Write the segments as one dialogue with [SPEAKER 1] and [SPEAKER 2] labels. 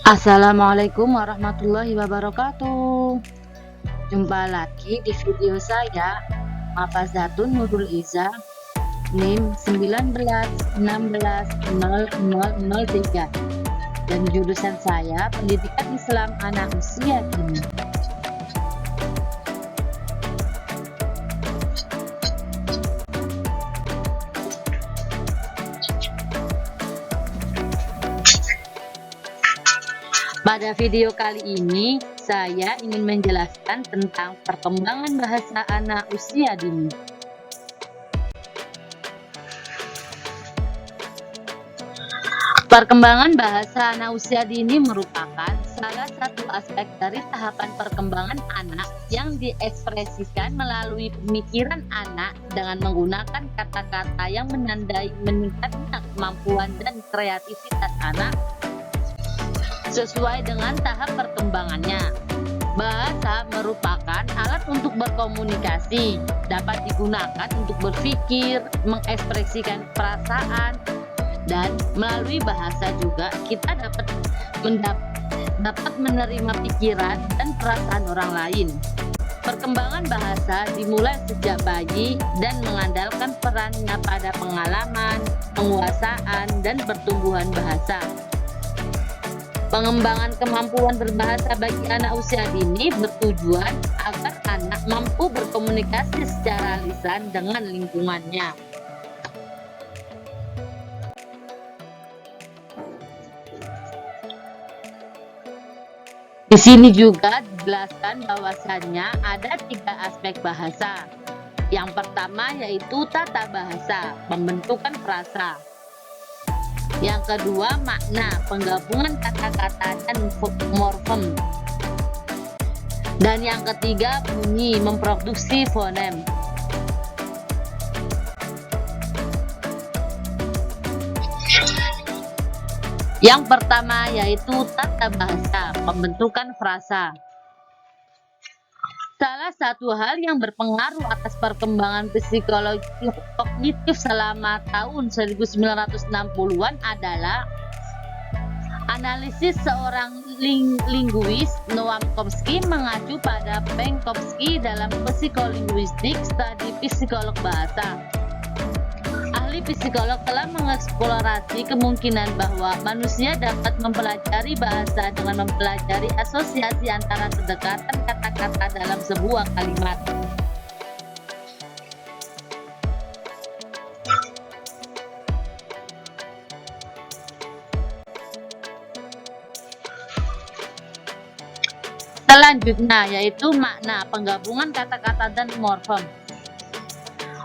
[SPEAKER 1] Assalamualaikum warahmatullahi wabarakatuh. Jumpa lagi di video saya, Mafazatun Nurul Iza, NIM 19160003, dan jurusan saya Pendidikan Islam Anak Usia Dini. Pada video kali ini, saya ingin menjelaskan tentang perkembangan bahasa anak usia dini. Perkembangan bahasa anak usia dini merupakan salah satu aspek dari tahapan perkembangan anak yang diekspresikan melalui pemikiran anak dengan menggunakan kata-kata yang menandai meningkatnya kemampuan dan kreativitas anak sesuai dengan tahap perkembangannya. Bahasa merupakan alat untuk berkomunikasi, dapat digunakan untuk berpikir, mengekspresikan perasaan, dan melalui bahasa juga kita dapat menerima pikiran dan perasaan orang lain. Perkembangan bahasa dimulai sejak bayi dan mengandalkan perannya pada pengalaman, penguasaan, dan pertumbuhan bahasa. Pengembangan kemampuan berbahasa bagi anak usia dini bertujuan agar anak mampu berkomunikasi secara lisan dengan lingkungannya. Di sini juga dijelaskan bahwasannya ada 3 aspek bahasa. Yang pertama yaitu tata bahasa, pembentukan frasa. Yang kedua, makna, penggabungan kata-kata dan morfem. Dan yang ketiga, bunyi, memproduksi fonem. Yang pertama yaitu tata bahasa, pembentukan frasa. Salah satu hal yang berpengaruh atas perkembangan psikologi kognitif selama tahun 1960-an adalah analisis seorang linguis Noam Chomsky mengacu pada Penkovsky dalam psikolinguistik studi psikolog bahasa. Ahli psikolog telah mengeksplorasi kemungkinan bahwa manusia dapat mempelajari bahasa dengan mempelajari asosiasi antara kedekatan kata-kata dalam sebuah kalimat. Selanjutnya yaitu makna, penggabungan kata-kata dan morfem.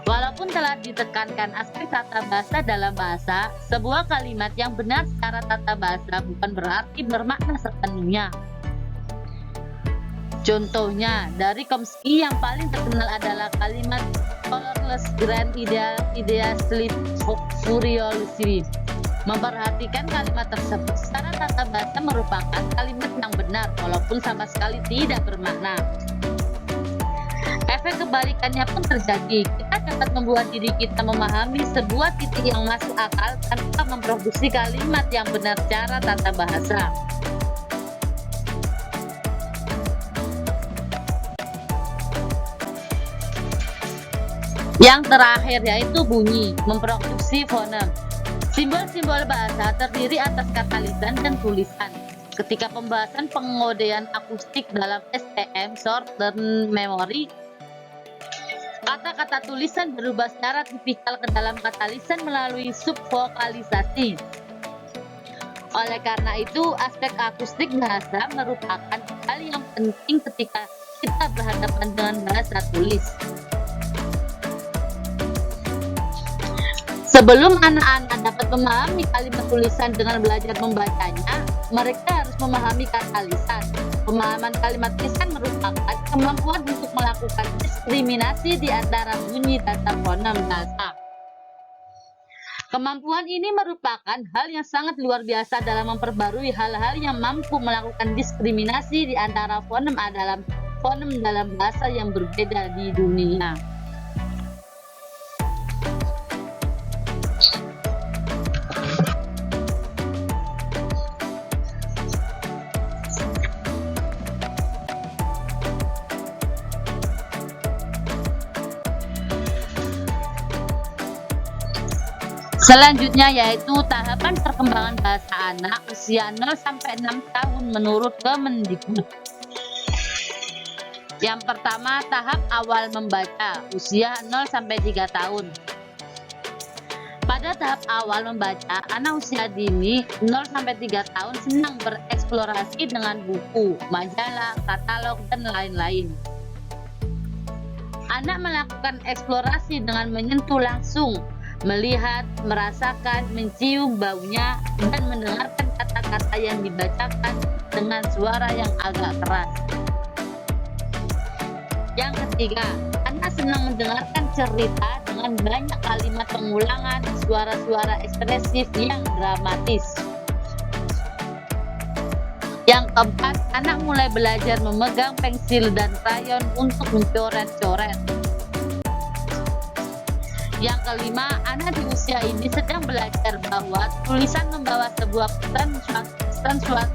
[SPEAKER 1] Walaupun telah ditekankan aspek tata bahasa dalam bahasa, sebuah kalimat yang benar secara tata bahasa bukan berarti bermakna sepenuhnya. Contohnya, dari Chomsky yang paling terkenal adalah kalimat colorless grand idea sleep furiously. Memperhatikan kalimat tersebut secara tata bahasa merupakan kalimat yang benar walaupun sama sekali tidak bermakna. Efek kebalikannya pun terjadi. Kita dapat membuat diri kita memahami sebuah titik yang masuk akal tanpa memproduksi kalimat yang benar secara tata bahasa. Yang terakhir yaitu bunyi, memproduksi fonem. Simbol-simbol bahasa terdiri atas kata lisan dan tulisan. Ketika pembahasan pengodean akustik dalam STM (Short Term Memory), kata-kata tulisan berubah secara tipikal ke dalam kata lisan melalui subvokalisasi. Oleh karena itu, aspek akustik bahasa merupakan hal yang penting ketika kita berhadapan dengan bahasa tulis. Sebelum anak-anak dapat memahami kalimat tulisan dengan belajar membacanya, mereka harus memahami kata lisan. Pemahaman kalimat lisan merupakan kemampuan untuk melakukan diskriminasi di antara bunyi data fonem bahasa. Kemampuan ini merupakan hal yang sangat luar biasa dalam memperbarui hal-hal yang mampu melakukan diskriminasi di antara fonem dalam bahasa yang berbeda di dunia. Selanjutnya yaitu tahapan perkembangan bahasa anak usia 0 sampai 6 tahun menurut Kemendikbud. Yang pertama, tahap awal membaca usia 0 sampai 3 tahun. Pada tahap awal membaca, anak usia dini 0 sampai 3 tahun senang bereksplorasi dengan buku, majalah, katalog, dan lain-lain. Anak melakukan eksplorasi dengan menyentuh langsung, melihat, merasakan, mencium baunya, dan mendengarkan kata-kata yang dibacakan dengan suara yang agak keras. Yang ketiga, anak senang mendengarkan cerita dengan banyak kalimat pengulangan, suara-suara ekspresif yang dramatis. Yang keempat, anak mulai belajar memegang pensil dan krayon untuk mencoret-coret. Yang kelima, anak di usia ini sedang belajar bahwa tulisan membawa sebuah pesan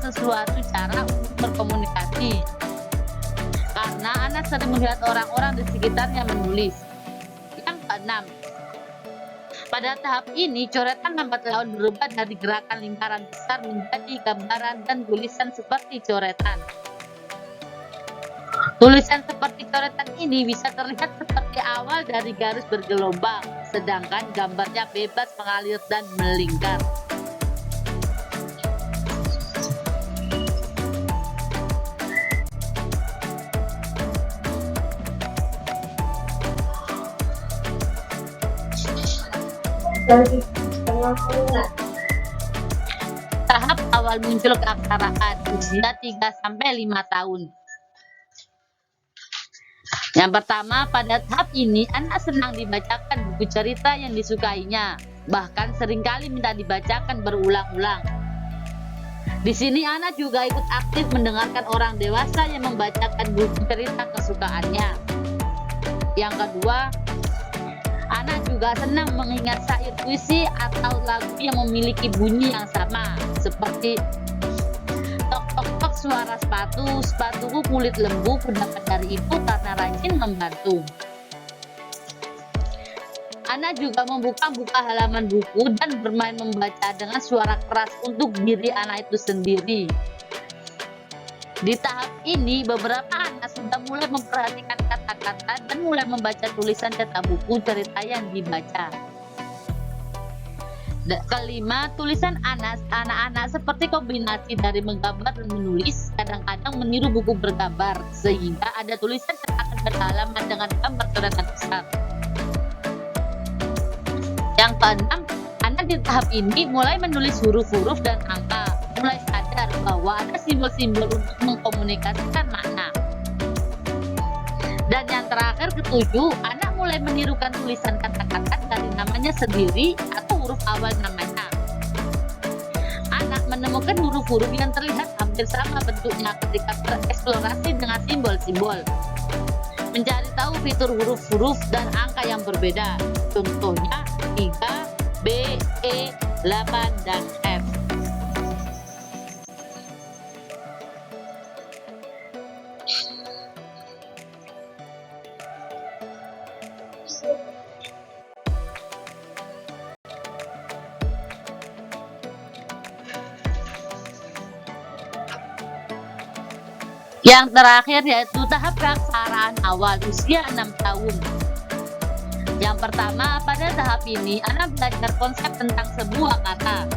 [SPEAKER 1] sesuatu cara untuk berkomunikasi. Karena anak sering melihat orang-orang di sekitarnya menulis. Yang keenam, pada tahap ini coretan lambat laun berubah dari gerakan lingkaran besar menjadi gambaran dan tulisan seperti coretan. Tulisan seperti coretan ini bisa terlihat seperti awal dari garis bergelombang, sedangkan gambarnya bebas mengalir dan melingkar. Tahap awal muncul keaksaraan usia 3 sampai 5 tahun. Yang pertama, pada tahap ini anak senang dibacakan buku cerita yang disukainya, bahkan seringkali minta dibacakan berulang-ulang. Di sini anak juga ikut aktif mendengarkan orang dewasa yang membacakan buku cerita kesukaannya. Yang kedua, anak juga senang mengingat syair puisi atau lagu yang memiliki bunyi yang sama, seperti tok tok tok suara sepatu, sepatuku kulit lembu, kudapat dari ibu karena rajin membantu. Anak juga membuka halaman buku dan bermain membaca dengan suara keras untuk diri anak itu sendiri. Di tahap ini, beberapa anak sudah mulai memperhatikan kata-kata dan mulai membaca tulisan cetak buku cerita yang dibaca. Kelima, tulisan anak-anak seperti kombinasi dari menggambar dan menulis, kadang-kadang meniru buku bergambar, sehingga ada tulisan cetakan berhalaman dengan gambar coretan besar. Yang keenam, anak di tahap ini mulai menulis huruf-huruf dan angka, mulai sadar bahwa ada simbol-simbol untuk mengkomunikasikan makna. Dan yang terakhir, ketujuh, anak mulai menirukan tulisan kata-kata dari namanya sendiri atau huruf awal namanya. Anak menemukan huruf-huruf yang terlihat hampir sama bentuknya ketika bereksplorasi dengan simbol-simbol, mencari tahu fitur huruf-huruf dan angka yang berbeda, contohnya 3, B, E, 8, dan F. Yang terakhir yaitu tahap keaksaraan awal usia 6 tahun. Yang pertama, pada tahap ini anak belajar konsep tentang sebuah kata.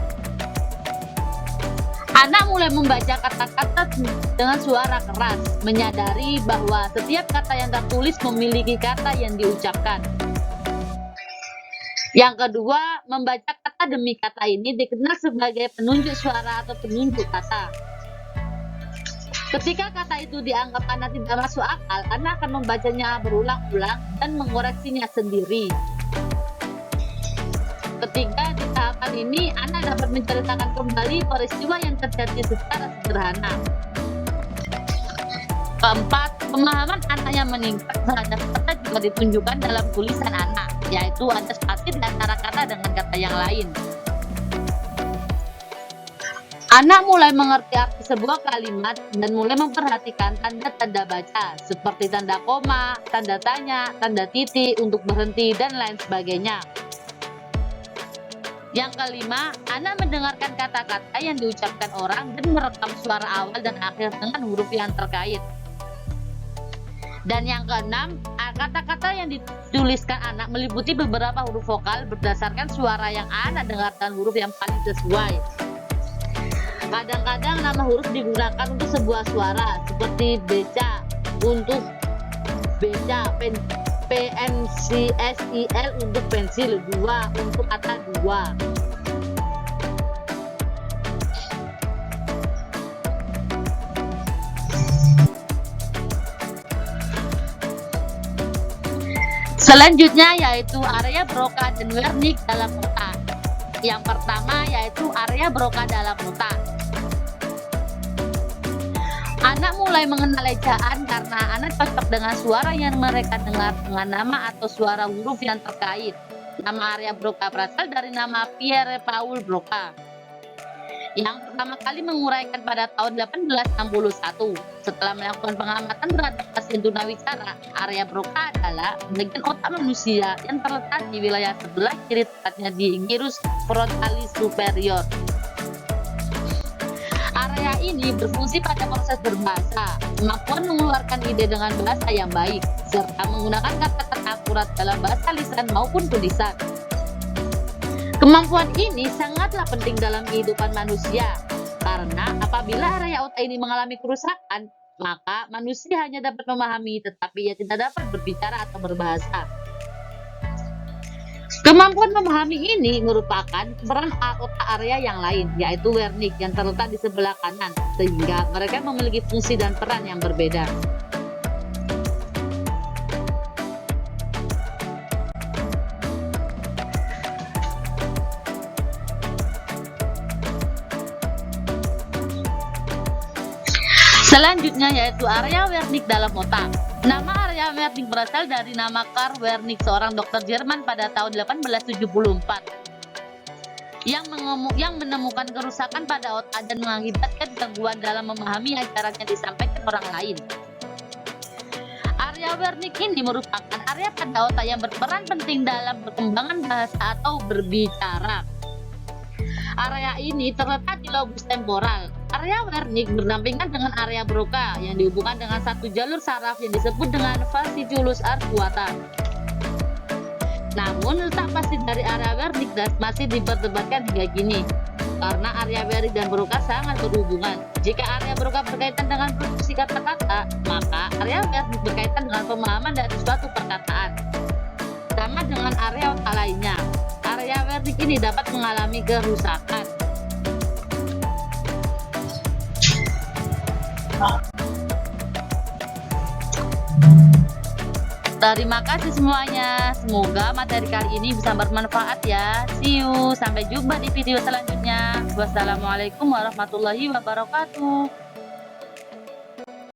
[SPEAKER 1] Anak mulai membaca kata-kata dengan suara keras, menyadari bahwa setiap kata yang tertulis memiliki kata yang diucapkan. Yang kedua, membaca kata demi kata ini dikenal sebagai penunjuk suara atau penunjuk kata. Ketika kata itu dianggap anak tidak masuk akal, anak akan membacanya berulang-ulang dan mengoreksinya sendiri. Ketiga, di tahapan ini anak dapat menceritakan kembali peristiwa yang terjadi secara sederhana. Keempat, pemahaman anak yang meningkat terhadap kata juga ditunjukkan dalam tulisan anak, yaitu ada spasi di antara kata dengan kata yang lain. Anak mulai mengerti arti sebuah kalimat dan mulai memperhatikan tanda-tanda baca, seperti tanda koma, tanda tanya, tanda titik untuk berhenti, dan lain sebagainya. Yang kelima, Anda mendengarkan kata-kata yang diucapkan orang dan merekam suara awal dan akhir dengan huruf yang terkait. Dan yang keenam, kata-kata yang dituliskan anak meliputi beberapa huruf vokal berdasarkan suara yang anak dengarkan huruf yang paling sesuai. Kadang-kadang nama huruf digunakan untuk sebuah suara, seperti beca untuk beca, pensil untuk pensil, dua untuk kata dua. Selanjutnya yaitu area Broca dan Wernicke dalam otak. Yang pertama yaitu area Broca dalam otak. Anak mulai mengenal ejaan karena anak cocok dengan suara yang mereka dengar dengan nama atau suara huruf yang terkait. Nama area Broca berasal dari nama Pierre Paul Broca, yang pertama kali menguraikan pada tahun 1861. Setelah melakukan pengamatan terhadap pasien tunawicara, area Broca adalah bagian otak manusia yang terletak di wilayah sebelah kiri, tepatnya di gyrus frontalis superior. Area ini berfungsi pada proses berbahasa, kemampuan mengeluarkan ide dengan bahasa yang baik, serta menggunakan kata-kata akurat dalam bahasa lisan maupun tulisan. Kemampuan ini sangatlah penting dalam kehidupan manusia, karena apabila area otak ini mengalami kerusakan, maka manusia hanya dapat memahami tetapi ia tidak dapat berbicara atau berbahasa. Kemampuan memahami ini merupakan peran otak area yang lain, yaitu Wernicke yang terletak di sebelah kanan, sehingga mereka memiliki fungsi dan peran yang berbeda. Selanjutnya yaitu area Wernicke dalam otak. Nama area Wernicke berasal dari nama Karl Wernicke, seorang dokter Jerman pada tahun 1874 yang menemukan kerusakan pada otak dan mengakibatkan gangguan dalam memahami ajaran yang disampaikan orang lain. Area Wernicke ini merupakan area pada otak yang berperan penting dalam perkembangan bahasa atau berbicara. Area ini terletak di lobus temporal. Area Wernicke berdampingan dengan area Broca yang dihubungkan dengan satu jalur saraf yang disebut dengan fasciculus arcuata. Namun letak pasti dari area Wernicke masih diperdebatkan hingga kini, karena area Wernicke dan Broca sangat berhubungan. Jika area Broca berkaitan dengan produksi kata-kata, maka area Wernicke berkaitan dengan pemahaman dari suatu perkataan. Sama dengan area otak lainnya, area Wernicke ini dapat mengalami kerusakan. Terima kasih semuanya. Semoga materi kali ini bisa bermanfaat ya. See you. Sampai jumpa di video selanjutnya. Wassalamualaikum warahmatullahi wabarakatuh.